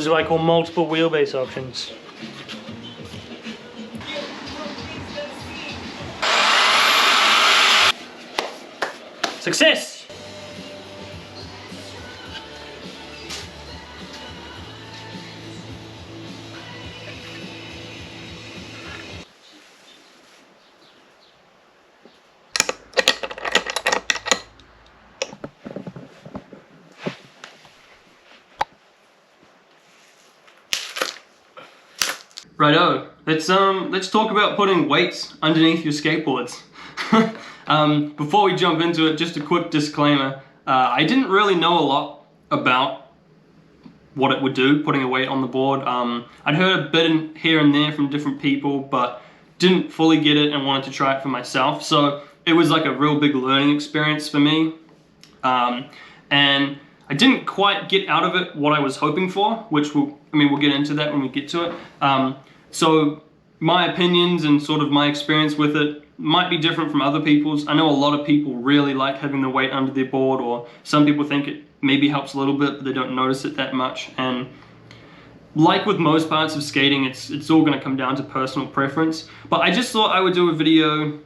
This is what I call multiple wheelbase options. Success! Righto, let's talk about putting weights underneath your skateboards. Before we jump into it, just a quick disclaimer. I didn't really know a lot about what it would do, putting a weight on the board. I'd heard a bit here and there from different people, but didn't fully get it and wanted to try it for myself. So it was like a real big learning experience for me. And I didn't quite get out of it what I was hoping for, which we'll get into that when we get to it. So my opinions and sort of my experience with it might be different from other people's. I know a lot of people really like having the weight under their board, or some people think it maybe helps a little bit, but they don't notice it that much. And like with most parts of skating, it's all going to come down to personal preference. But I just thought I would do a video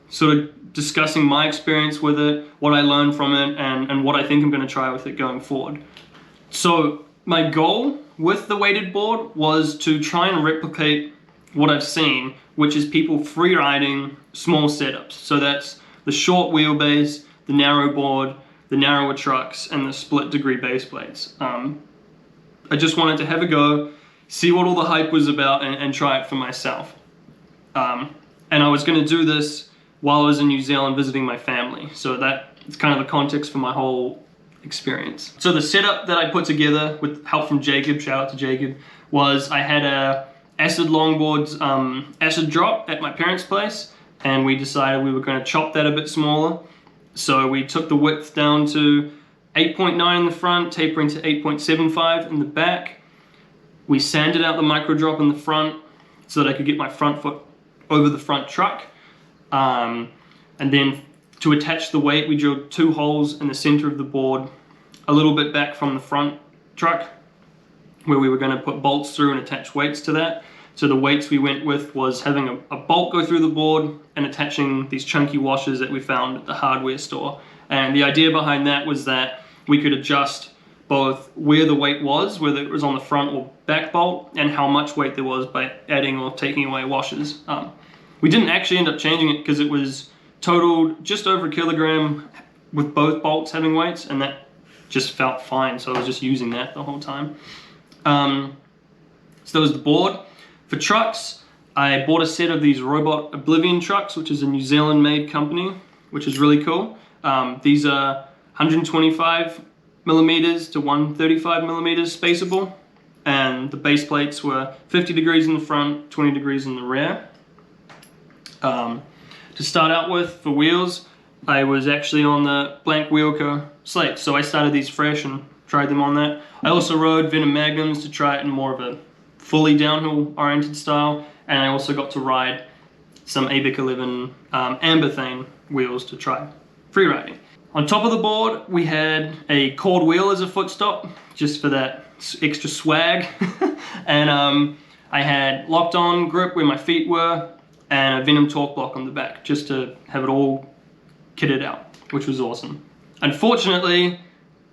sort of discussing my experience with it, what I learned from it, and what I think I'm going to try with it going forward. So my goal with the weighted board was to try and replicate what I've seen, which is people free riding small setups. So that's the short wheelbase, the narrow board, the narrower trucks, and the split degree base plates. I just wanted to have a go, see what all the hype was about, and try it for myself. And I was going to do this while I was in New Zealand visiting my family. So that's kind of the context for my whole experience. So the setup that I put together with help from Jacob, shout out to Jacob, was I had a acid longboards acid drop at my parents' place, and we decided we were going to chop that a bit smaller. So we took the width down to 8.9 in the front, tapering to 8.75 in the back. We sanded out the micro drop in the front so that I could get my front foot over the front truck. And then to attach the weight, we drilled 2 holes in the center of the board, a little bit back from the front truck, where we were going to put bolts through and attach weights to that. So the weights we went with was having a bolt go through the board and attaching these chunky washers that we found at the hardware store. And the idea behind that was that we could adjust both where the weight was, whether it was on the front or back bolt, and how much weight there was by adding or taking away washers. We didn't actually end up changing it because it was totaled just over 1 kilogram with both bolts having weights, and that just felt fine, so I was just using that the whole time. So that was the board. For trucks, I bought a set of these Robot Oblivion trucks, which is a New Zealand made company, which is really cool. These are 125 millimeters to 135 millimeters spaceable, and the base plates were 50 degrees in the front, 20 degrees in the rear. To start out with, for wheels, I was actually on the blank Wheelco slate, so I started these fresh and tried them on that. I also rode Venom Magnums to try it in more of a fully downhill oriented style, and I also got to ride some ABIC 11 Amberthane wheels to try free riding. On top of the board, we had a cord wheel as a footstop, just for that extra swag. And I had locked on grip where my feet were, and a Venom torque block on the back, just to have it all kitted out, which was awesome. Unfortunately,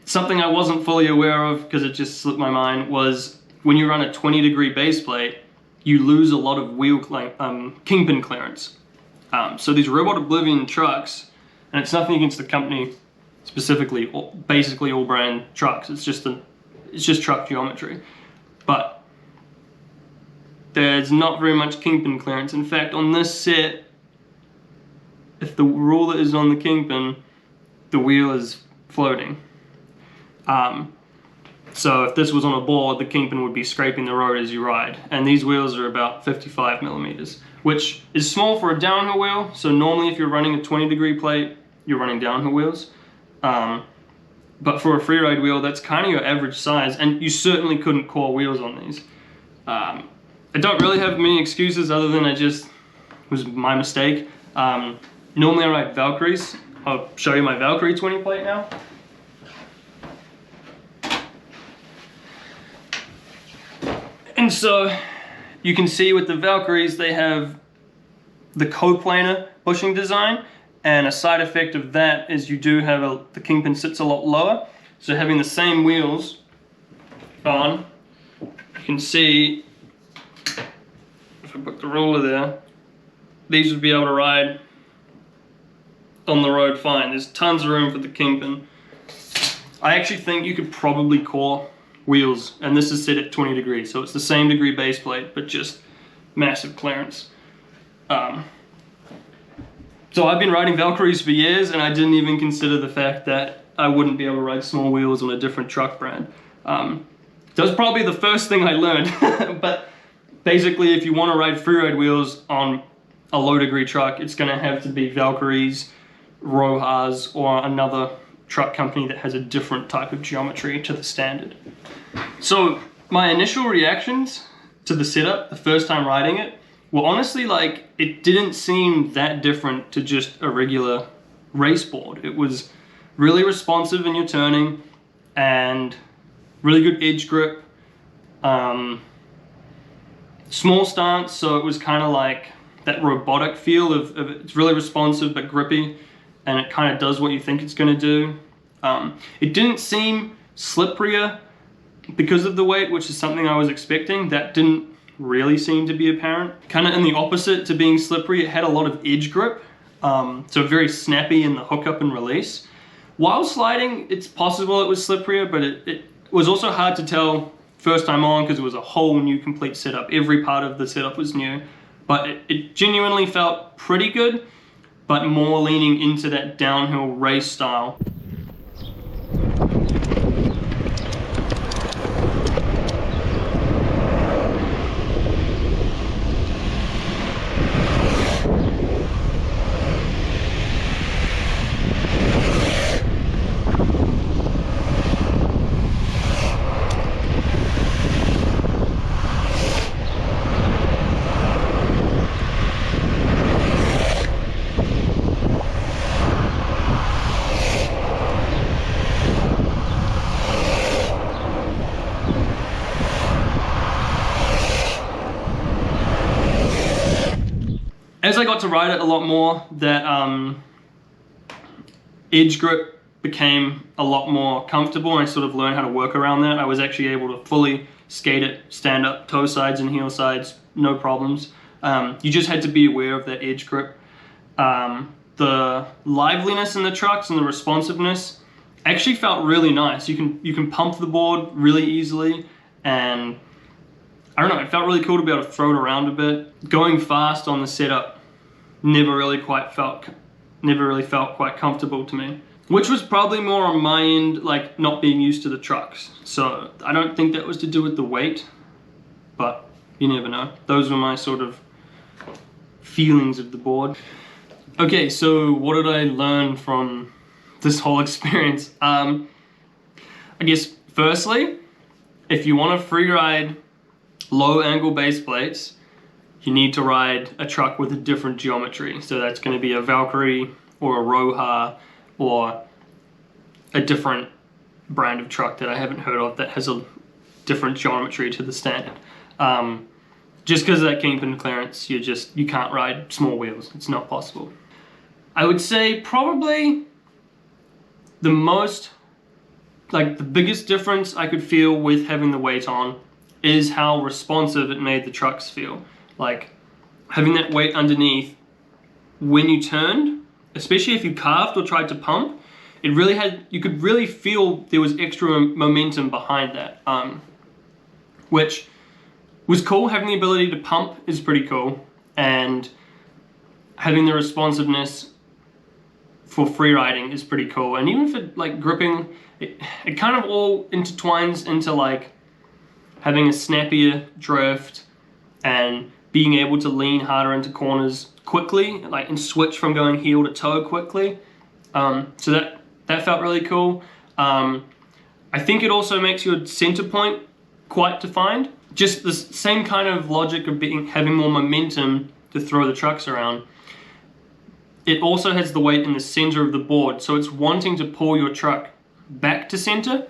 something I wasn't fully aware of, because it just slipped my mind, was when you run a 20-degree base plate, you lose a lot of wheel kingpin clearance. So these Robot Oblivion trucks, and it's nothing against the company specifically, basically all brand trucks, it's just truck geometry. But there's not very much kingpin clearance. In fact, on this set, if the ruler is on the kingpin, the wheel is floating. So if this was on a board, the kingpin would be scraping the road as you ride. And these wheels are about 55 millimeters, which is small for a downhill wheel. So normally if you're running a 20-degree plate, you're running downhill wheels. But for a freeride wheel, that's kind of your average size, and you certainly couldn't core wheels on these. I don't really have many excuses other than it was my mistake. Normally I ride Valkyries. I'll show you my Valkyrie 20 plate now. And so you can see with the Valkyries, they have the coplanar bushing design, and a side effect of that is you do have the kingpin sits a lot lower. So having the same wheels on, you can see, if I put the ruler there, these would be able to ride on the road fine. There's tons of room for the kingpin. I actually think you could probably core wheels, and this is set at 20 degrees, so it's the same degree base plate, but just massive clearance. So I've been riding Valkyries for years, and I didn't even consider the fact that I wouldn't be able to ride small wheels on a different truck brand. That was probably the first thing I learned, but basically if you want to ride freeride wheels on a low degree truck, it's going to have to be Valkyries, Rojas, or another truck company that has a different type of geometry to the standard. So my initial reactions to the setup the first time riding it were honestly like, it didn't seem that different to just a regular race board. It was really responsive in your turning and really good edge grip, small stance, so it was kind of like that robotic feel of it's really responsive but grippy, and it kind of does what you think it's going to do. It didn't seem slipperier because of the weight, which is something I was expecting. That didn't really seem to be apparent. Kind of in the opposite to being slippery, it had a lot of edge grip, so very snappy in the hookup and release. While sliding, it's possible it was slipperier, but it was also hard to tell first time on because it was a whole new complete setup. Every part of the setup was new, but it genuinely felt pretty good, but more leaning into that downhill race style. As I got to ride it a lot more, that edge grip became a lot more comfortable, and I sort of learned how to work around that. I was actually able to fully skate it, stand up, toe sides and heel sides, no problems. You just had to be aware of that edge grip. The liveliness in the trucks and the responsiveness actually felt really nice. You can pump the board really easily, and I don't know, it felt really cool to be able to throw it around a bit. Going fast on the setup never really felt quite comfortable to me, which was probably more on my end, like not being used to the trucks. So I don't think that was to do with the weight, but you never know. Those were my sort of feelings of the board. Okay, so what did I learn from this whole experience? I guess firstly, if you want to free ride low angle base plates, you need to ride a truck with a different geometry. So that's going to be a Valkyrie or a Roja or a different brand of truck that I haven't heard of that has a different geometry to the standard. Just because of that kingpin clearance, you can't ride small wheels. It's not possible. I would say probably the biggest difference I could feel with having the weight on is how responsive it made the trucks feel. Like having that weight underneath, when you turned, especially if you carved or tried to pump, you could really feel there was extra momentum behind that, which was cool. Having the ability to pump is pretty cool, and having the responsiveness for free riding is pretty cool. And even for like gripping, it kind of all intertwines into like having a snappier drift and being able to lean harder into corners quickly, like, and switch from going heel to toe quickly. So that felt really cool. I think it also makes your center point quite defined. Just the same kind of logic of having more momentum to throw the trucks around. It also has the weight in the center of the board, so it's wanting to pull your truck back to center.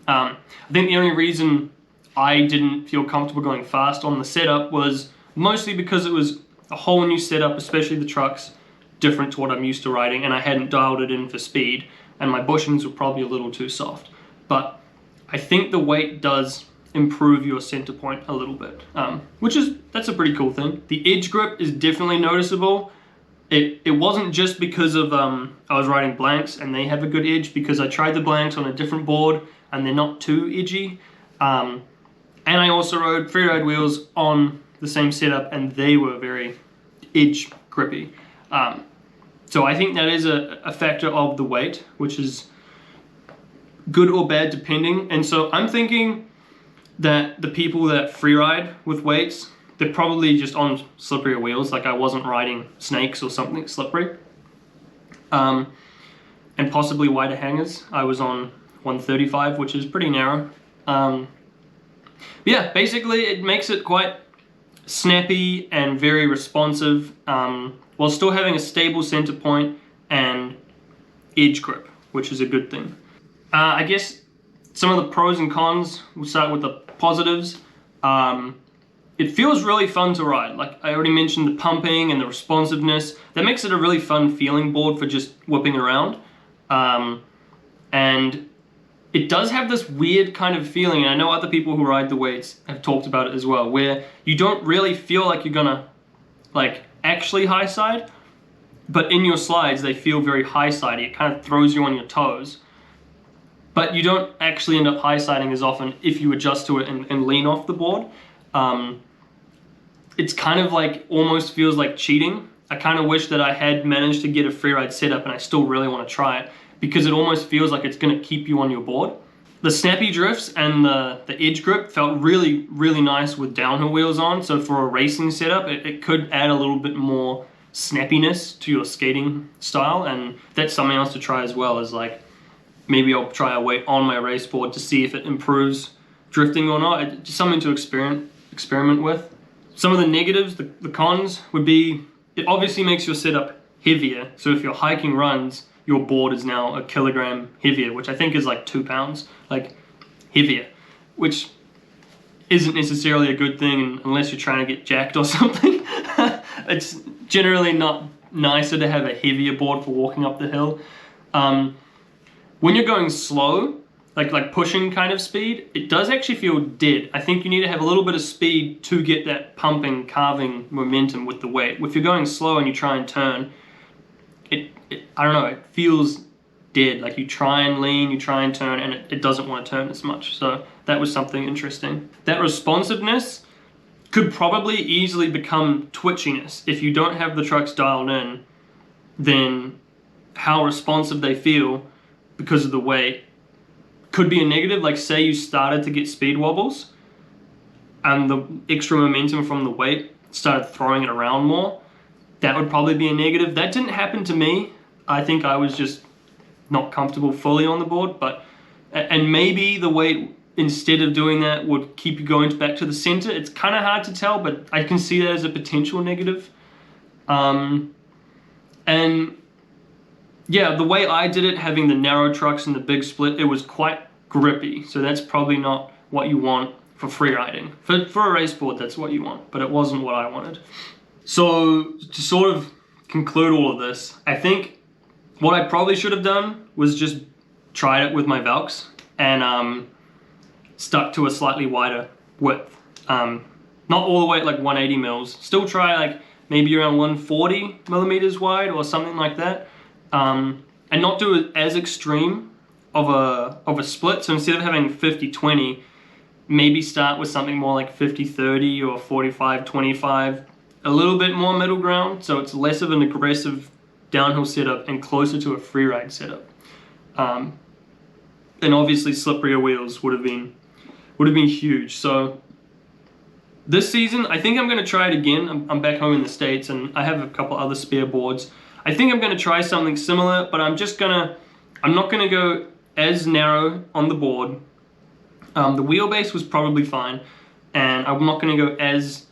I think the only reason I didn't feel comfortable going fast on the setup was mostly because it was a whole new setup, especially the trucks, different to what I'm used to riding, and I hadn't dialed it in for speed, and my bushings were probably a little too soft. But I think the weight does improve your center point a little bit, that's a pretty cool thing. The edge grip is definitely noticeable. It wasn't just because of I was riding blanks and they have a good edge, because I tried the blanks on a different board and they're not too edgy. And I also rode freeride wheels on the same setup and they were very edge grippy. So I think that is a factor of the weight, which is good or bad depending. And so I'm thinking that the people that freeride with weights, they're probably just on slipperier wheels, like I wasn't riding snakes or something slippery. And possibly wider hangers. I was on 135, which is pretty narrow. Yeah, basically it makes it quite snappy and very responsive, while still having a stable center point and edge grip, which is a good thing. I guess some of the pros and cons, we'll start with the positives. It feels really fun to ride. Like I already mentioned, the pumping and the responsiveness, that makes it a really fun feeling board for just whipping around. And it does have this weird kind of feeling, and I know other people who ride the weights have talked about it as well, where you don't really feel like you're gonna like actually high side, but in your slides they feel very high sidey. It kind of throws you on your toes, but you don't actually end up high siding as often if you adjust to it and lean off the board. It's kind of like almost feels like cheating. I kind of wish that I had managed to get a freeride setup, and I still really want to try it, because it almost feels like it's going to keep you on your board. The snappy drifts and the edge grip felt really, really nice with downhill wheels on. So for a racing setup, it could add a little bit more snappiness to your skating style, and that's something else to try as well. Is like maybe I'll try a weight on my race board to see if it improves drifting or not. It's just something to experiment with. Some of the negatives, the cons, would be it obviously makes your setup heavier. So if you're hiking runs, your board is now 1 kilogram heavier, which I think is like 2 pounds, like heavier, which isn't necessarily a good thing unless you're trying to get jacked or something. It's generally not nicer to have a heavier board for walking up the hill. When you're going slow, like pushing kind of speed, it does actually feel dead. I think you need to have a little bit of speed to get that pumping, carving momentum with the weight. If you're going slow and you try and turn, I don't know, it feels dead. Like you try and lean, you try and turn, and it doesn't want to turn as much. So that was something interesting. That responsiveness could probably easily become twitchiness. If you don't have the trucks dialed in, then how responsive they feel because of the weight could be a negative. Like say you started to get speed wobbles and the extra momentum from the weight started throwing it around more, that would probably be a negative. That didn't happen to me. I think I was just not comfortable fully on the board, and maybe the weight, instead of doing that, would keep you going back to the center. It's kind of hard to tell, but I can see that as a potential negative. And yeah, the way I did it, having the narrow trucks and the big split, it was quite grippy. So that's probably not what you want for free riding. For a race board, that's what you want, but it wasn't what I wanted. So to sort of conclude all of this, I think what I probably should have done was just tried it with my Valks and stuck to a slightly wider width. Not all the way at like 180 mils. Still try like maybe around 140 millimeters wide or something like that. And not do it as extreme of a split. So instead of having 50-20, maybe start with something more like 50-30 or 45-25. A little bit more middle ground, so it's less of an aggressive downhill setup and closer to a freeride setup. And obviously slipperier wheels would have been huge. So this season, I think I'm going to try it again. I'm back home in the States and I have a couple other spare boards. I think I'm going to try something similar, but I'm not going to go as narrow on the board. The wheelbase was probably fine, and I'm not going to go as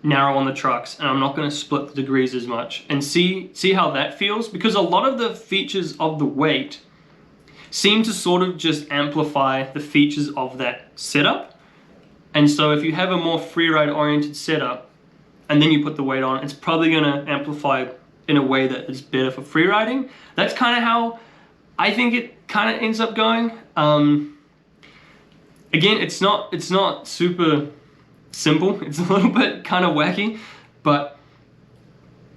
narrow on the trucks, and I'm not going to split the degrees as much, and see how that feels, because a lot of the features of the weight seem to sort of just amplify the features of that setup. And so if you have a more freeride oriented setup and then you put the weight on, it's probably going to amplify in a way that is better for freeriding. That's kind of how I think it kind of ends up going. Again, it's not super simple. It's a little bit kind of wacky, but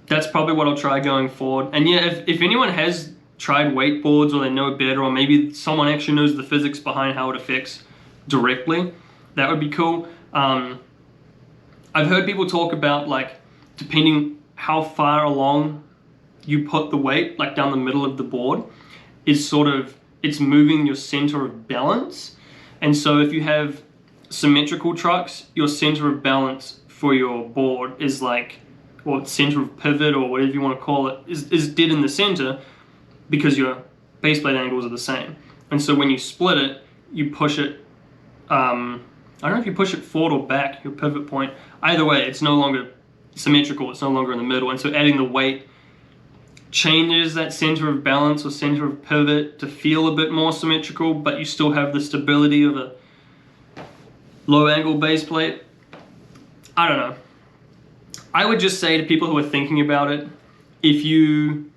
that's probably what I'll try going forward. And yeah, if anyone has tried wakeboards or they know better, or maybe someone actually knows the physics behind how it affects directly, that would be cool. I've heard people talk about, like, depending how far along you put the weight, like down the middle of the board, is sort of, it's moving your center of balance. And so if you have symmetrical trucks, your center of balance for your board is like, or center of pivot or whatever you want to call it, is dead in the center because your base plate angles are the same. And so when you split it, you push it, I don't know if you push it forward or back, your pivot point. Either way, it's no longer symmetrical, it's no longer in the middle. And so adding the weight changes that center of balance or center of pivot to feel a bit more symmetrical, but you still have the stability of a low angle base plate. I don't know. I would just say to people who are thinking about it, if you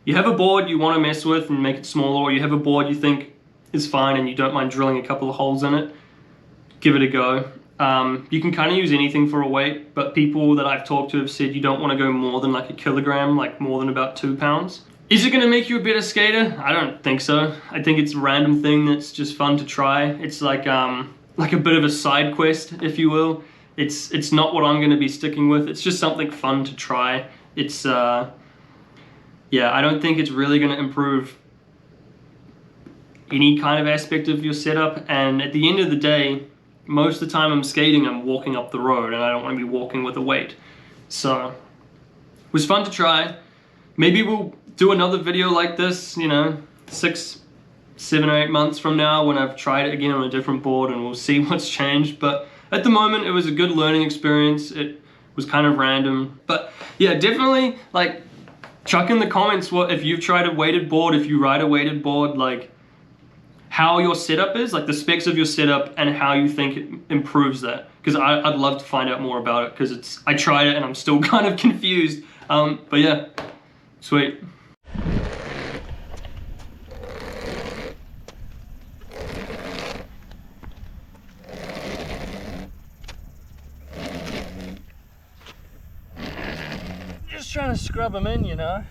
have a board you want to mess with and make it smaller, or you have a board you think is fine and you don't mind drilling a couple of holes in it, give it a go. You can kind of use anything for a weight, but people that I've talked to have said you don't want to go more than like a kilogram, like more than about 2 pounds. Is it going to make you a better skater? I don't think so. I think it's a random thing that's just fun to try. It's like a bit of a side quest, if you will. It's not what I'm going to be sticking with. It's just something fun to try. It's yeah, I don't think it's really going to improve any kind of aspect of your setup. And at the end of the day, most of the time I'm skating, I'm walking up the road, and I don't want to be walking with a weight. So it was fun to try. Maybe we'll do another video like this, you know, 6, 7 or 8 months from now when I've tried it again on a different board, and we'll see what's changed. But at the moment, it was a good learning experience. It was kind of random. But yeah, definitely, like, chuck in the comments what if you've tried a weighted board, if you ride a weighted board, like how your setup is, like the specs of your setup and how you think it improves that. Because I'd love to find out more about it, because I tried it and I'm still kind of confused. But yeah, sweet. Just trying to scrub them in, you know.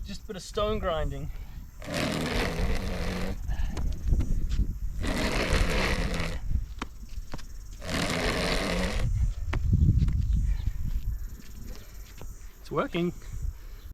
Just a bit of stone grinding. It's working.